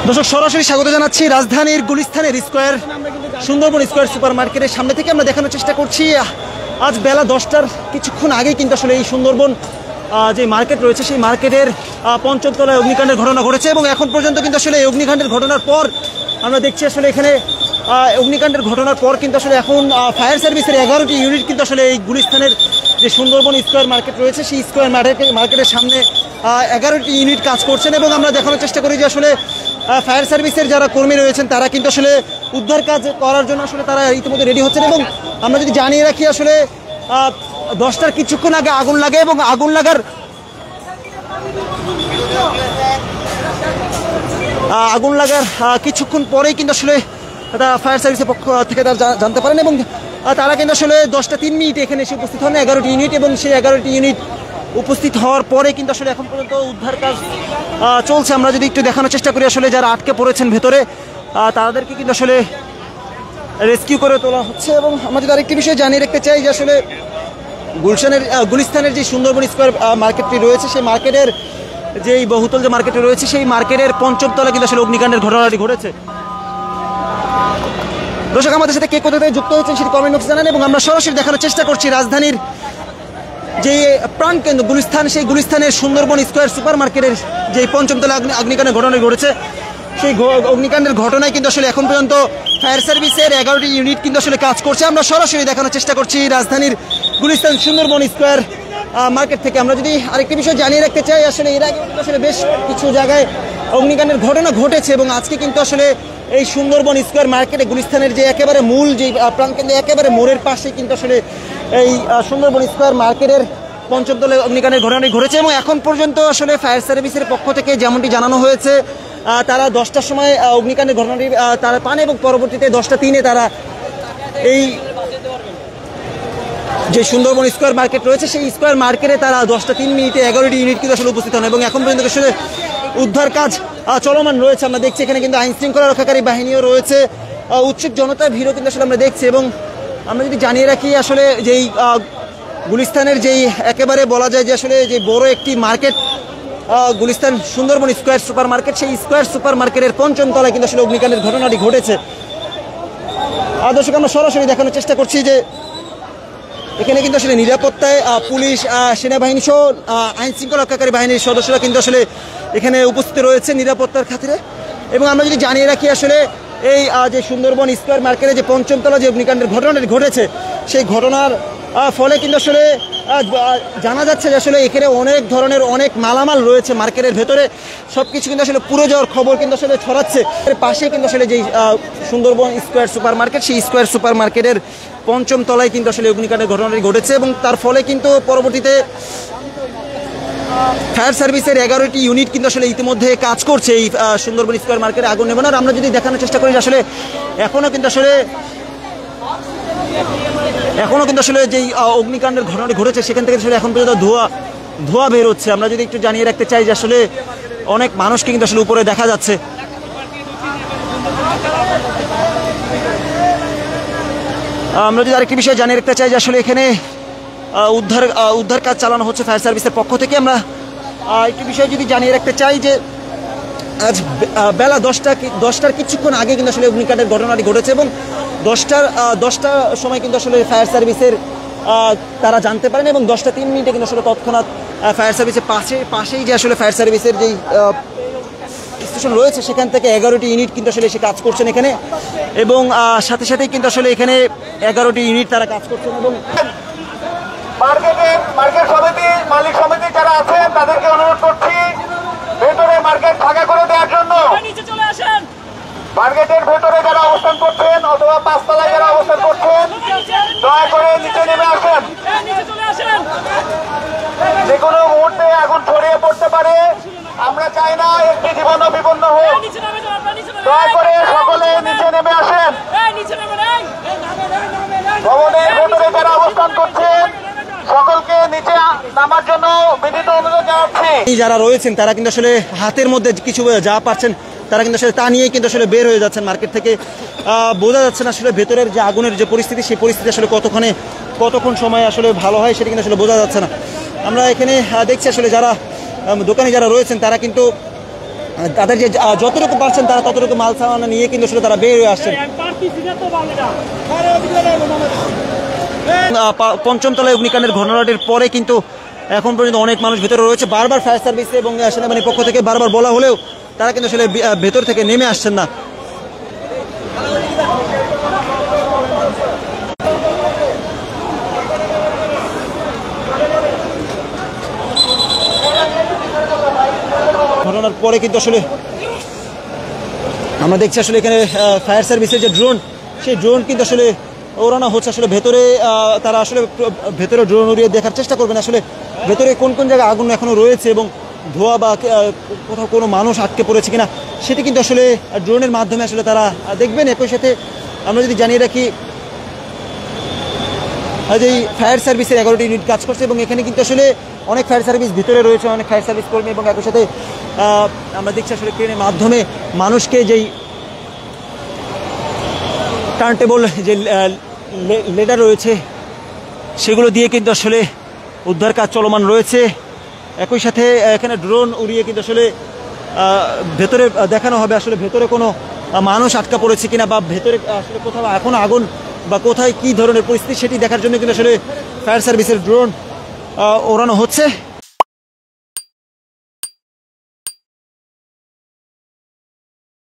দর্শক সরাসরি স্বাগত জানাচ্ছি রাজধানীর গুলিস্তানের স্কয়ার সুন্দরবন স্কয়ার সুপার মার্কেটের সামনে থেকে আমরা দেখানোর চেষ্টা করছি। আজ বেলা 10টার কিছুক্ষণ আগেই কিন্তু আসলে এই সুন্দরবন যে মার্কেট রয়েছে সেই মার্কেটের পঞ্চম তলায় অগ্নিকাণ্ডের ঘটনা ঘটেছে এবং এখন পর্যন্ত কিন্তু আসলে এই অগ্নিকাণ্ডের ঘটনার পর আমরা দেখছি আসলে এখানে অগ্নিকাণ্ডের ঘটনার পর কিন্তু আসলে এখন ফায়ার সার্ভিসের 11টি ইউনিট কিন্তু আসলে এই গুলিস্তানের যে সুন্দরবন স্কয়ার মার্কেট রয়েছে সেই স্কয়ার মার্কেটের সামনে 11টি ইউনিট কাজ করছেন এবং আমরা দেখানোর চেষ্টা করি যে আসলে ফায়ার সার্ভিসের যারা কর্মী রয়েছেন তারা কিন্তু আসলে উদ্ধার কাজ করার জন্য আসলে তারা ইতিমধ্যে রেডি হচ্ছেন এবং আমরা যদি জানিয়ে রাখি আসলে 10টার কিছুক্ষণ আগে আগুন লাগে এবং আগুন লাগার কিছুক্ষণ পরেই কিন্তু আসলে ফায়ার সার্ভিসের পক্ষ থেকে তারা জানতে পারেন এবং তারা কিন্তু আসলে 10টা 3 মিনিটে এখানে এসে উপস্থিত হন 11টি ইউনিট এবং সেই 11টি ইউনিট উপস্থিত হওয়ার পরে কিন্তু আসলে এখন পর্যন্ত উদ্ধার কাজ চলছে। আমরা যদি একটু দেখানোর চেষ্টা করি আসলে যারা আটকে পড়েছেন ভেতরে তাদেরকে কিন্তু আসলে রেস্কিউ করে তোলা হচ্ছে এবং আমরা যদি আরেকটি বিষয় জানিয়ে রাখতে চাই যে আসলে গুলিস্তানের যে সুন্দরবন স্কয়ার মার্কেটটি রয়েছে সেই মার্কেটের যেই বহুতল যে মার্কেটটি রয়েছে সেই মার্কেটের পঞ্চম তলায় কিন্তু আসলে অগ্নিকাণ্ডের ঘটনাটি ঘটেছে। দর্শক আমাদের সাথে কে কোথা থেকে যুক্ত হয়েছেন সেটি কমেন্ট বক্সে জানান এবং আমরা সরাসরি দেখানোর চেষ্টা করছি রাজধানীর যে প্রাণকেন্দ্র গুলিস্তান সেই গুলিস্তানের সুন্দরবন স্কয়ার সুপার মার্কেটের যে পঞ্চম তলা অগ্নিকাণ্ডের ঘটনা ঘটেছে সেই অগ্নিকাণ্ডের ঘটনায় কিন্তু আসলে এখন পর্যন্ত ফায়ার সার্ভিসের 11টি ইউনিট কিন্তু আসলে কাজ করছে। আমরা সরাসরি দেখানোর চেষ্টা করছি রাজধানীর গুলিস্তান সুন্দরবন স্কয়ার মার্কেট থেকে। আমরা যদি আরেকটি বিষয় জানিয়ে রাখতে চাই আসলে এর আগে কিন্তু আসলে বেশ কিছু জায়গায় অগ্নিকাণ্ডের ঘটনা ঘটেছে এবং আজকে কিন্তু আসলে এই সুন্দরবন স্কয়ার মার্কেটে গুলিস্তানের যে একেবারে মূল যে প্রাণকেন্দ্র একেবারে মোড়ের পাশে কিন্তু আসলে এই সুন্দরবন স্কয়ার মার্কেটের পঞ্চম তলায় অগ্নিকাণ্ডের ঘটনাটি ঘটেছে এবং এখন পর্যন্ত আসলে ফায়ার সার্ভিসের পক্ষ থেকে যেমনটি জানানো হয়েছে তারা 10টার সময় অগ্নিকাণ্ডের ঘটনাটি তারা পান এবং পরবর্তীতে 10টা 3-এ তারা এই যে সুন্দরবন স্কয়ার মার্কেট রয়েছে সেই স্কয়ার মার্কেটে তারা 10টা 3 মিনিটে 11টি ইউনিট কিন্তু আসলে উপস্থিত হন এবং এখন পর্যন্ত আসলে উদ্ধার কাজ চলমান রয়েছে। আমরা দেখছি এখানে কিন্তু আইন শৃঙ্খলা রক্ষাকারী বাহিনীও রয়েছে, উৎসুক জনতার ভিড়ও কিন্তু আসলে আমরা দেখছি এবং আমরা যদি জানিয়ে রাখি আসলে যেই গুলিস্তানের যেই একেবারে বলা যায় যে আসলে যে বড় একটি market Gulistan Sundarban square super market সেই স্কয়ার সুপার মার্কেটের পঞ্চম তলায় কিন্তু আসলে অগ্নিকাণ্ডের ঘটনাটি ঘটেছে। দর্শক আমরা সরাসরি দেখানোর চেষ্টা করছি যে এখানে কিন্তু আসলে নিরাপত্তায় পুলিশ সেনাবাহিনী সহ আইন শৃঙ্খলা রক্ষাকারী বাহিনীর সদস্যরা কিন্তু আসলে এখানে উপস্থিত রয়েছে নিরাপত্তার খাতিরে এবং আমরা যদি জানিয়ে রাখি আসলে এই যে সুন্দরবন স্কয়ার মার্কেটে যে পঞ্চম তলা যে অগ্নিকাণ্ডের ঘটনাটি ঘটেছে সেই ঘটনার ফলে কিন্তু আসলে জানা যাচ্ছে যে আসলে এখানে অনেক ধরনের অনেক মালামাল রয়েছে মার্কেটের ভেতরে সব কিছু কিন্তু আসলে পুড়ে যাওয়ার খবর কিন্তু আসলে ছড়াচ্ছে। এর পাশে কিন্তু আসলে যেই সুন্দরবন স্কয়ার সুপার মার্কেট সেই স্কয়ার সুপার মার্কেটের পঞ্চম তলায় কিন্তু আসলে অগ্নিকাণ্ডের ঘটনাটি ঘটেছে এবং তার ফলে কিন্তু পরবর্তীতে ফায়ার সার্ভিসের 11টি ইউনিট কিন্তু আসলে ইতিমধ্যে কাজ করছে এই সুন্দরবন স্কয়ার মার্কেটে আগুন নেভানোর। আমরা যদি দেখানোর চেষ্টা করি আসলে এখনও কিন্তু আসলে যেই অগ্নিকাণ্ডের ঘটনাটি ঘটেছে সেখান থেকে আসলে এখন পর্যন্ত ধোঁয়া বের হচ্ছে। আমরা যদি একটু জানিয়ে রাখতে চাই যে আসলে অনেক মানুষকে কিন্তু আসলে উপরে দেখা যাচ্ছে। আমরা যদি আরেকটি বিষয় জানিয়ে রাখতে চাই যে আসলে এখানে উদ্ধার কাজ চালানো হচ্ছে ফায়ার সার্ভিসের পক্ষ থেকে। আমরা একটি বিষয় যদি জানিয়ে রাখতে চাই যে আজ বেলা 10টার কিছুক্ষণ আগে কিন্তু আসলে অগ্নিকাণ্ডের ঘটনাটি ঘটেছে এবং 10টার সময় কিন্তু আসলে ফায়ার সার্ভিসের তারা জানতে পারেন এবং 10টা 3 মিনিটে কিন্তু আসলে তৎক্ষণাৎ ফায়ার সার্ভিসের পাশেই যে আসলে ফায়ার সার্ভিসের যেই স্টেশন রয়েছে সেখান থেকে 11টি ইউনিট কিন্তু আসলে এসে কাজ করছেন এখানে এবং সাথে সাথেই কিন্তু আসলে এখানে 11টি ইউনিট তারা কাজ করছেন এবং মার্কেট সমিতি মালিক সমিতি যারা আছেন তাদেরকে অনুরোধ করছি ভেতরে মার্কেট ফাঁকা করে দেওয়ার জন্য। মার্কেটের ভেতরে যারা অবস্থান করছেন অথবা 5 তলায় যারা অবস্থান করছেন দয়া করে নিচে নেমে আসেন। যে কোনো মুহূর্তে আগুন ছড়িয়ে পড়তে পারে, আমরা চাই না একটি জীবন বিপন্ন হোক। দয়া করে সকলে নিচে নেমে আসেন। ভবনের ভেতরে যারা অবস্থান করছেন সকলকে নিচে নামার জন্য বিনীত অনুরোধ জানাচ্ছি। যারা রয়েছেন তারা কিন্তু আসলে হাতের মধ্যে কিছু যা পাচ্ছেন তারা কিন্তু আসলে তা নিয়েই কিন্তু আসলে বের হয়ে যাচ্ছেন মার্কেট থেকে। বোঝা যাচ্ছে না আসলে ভেতরের যে আগুনের যে পরিস্থিতি সেই পরিস্থিতি আসলে কতক্ষণ সময় আসলে ভালো হয় সেটা কিন্তু আসলে বোঝা যাচ্ছে না। আমরা এখানে দেখছি আসলে যারা দোকানি যারা রয়েছেন তারা কিন্তু তাদের যে যতটুকু পারছেন তারা ততটুকু মাল সামানা নিয়ে কিন্তু আসলে তারা বের হয়ে আসছেন। পঞ্চম তলায় অগ্নিকাণ্ডের ঘটনাটির পরে কিন্তু এখন পর্যন্ত অনেক মানুষ ভেতরে রয়েছে। বারবার ফায়ার সার্ভিস এবং সেনাবাহিনীর পক্ষ থেকে বারবার বলা হলেও তারা কিন্তু আসলে ভেতর থেকে নেমে আসছেন না। ঘটনার পরে কিন্তু আসলে আমরা দেখছি আসলে এখানে ফায়ার সার্ভিসের যে ড্রোন, সেই ড্রোন কিন্তু আসলে ওড়ানো হচ্ছে। আসলে ভেতরে তারা আসলে ভেতরে ড্রোন উড়িয়ে দেখার চেষ্টা করবেন আসলে ভেতরে কোন কোন জায়গায় আগুন এখনো রয়েছে এবং ধোঁয়া বা কোথাও কোনো মানুষ আটকে পড়েছে কিনা সেটি কিন্তু আসলে ড্রোনের মাধ্যমে আসলে তারা দেখবেন। একই সাথে আমরা যদি জানিয়ে রাখি যে ফায়ার সার্ভিসের 11টি ইউনিট কাজ করছে এবং এখানে কিন্তু আসলে অনেক ফায়ার সার্ভিস ভিতরে রয়েছে, অনেক ফায়ার সার্ভিস কর্মী এবং একই সাথে আমরা দেখছি আসলে ক্রেনের মাধ্যমে মানুষকে যেই টার্নটেবল যে লেডার রয়েছে সেগুলো দিয়ে কিন্তু আসলে উদ্ধার কাজ চলমান রয়েছে। একই সাথে এখানে ড্রোন উড়িয়ে কিন্তু আসলে ভেতরে দেখানো হবে আসলে ভেতরে কোনো মানুষ আটকা পড়েছে কিনা বা ভেতরে আসলে কোথাও এখনো আগুন বা কোথায় কী ধরনের পরিস্থিতি সেটি দেখার জন্য কিন্তু আসলে ফায়ার সার্ভিসের ড্রোন ওড়ানো হচ্ছে।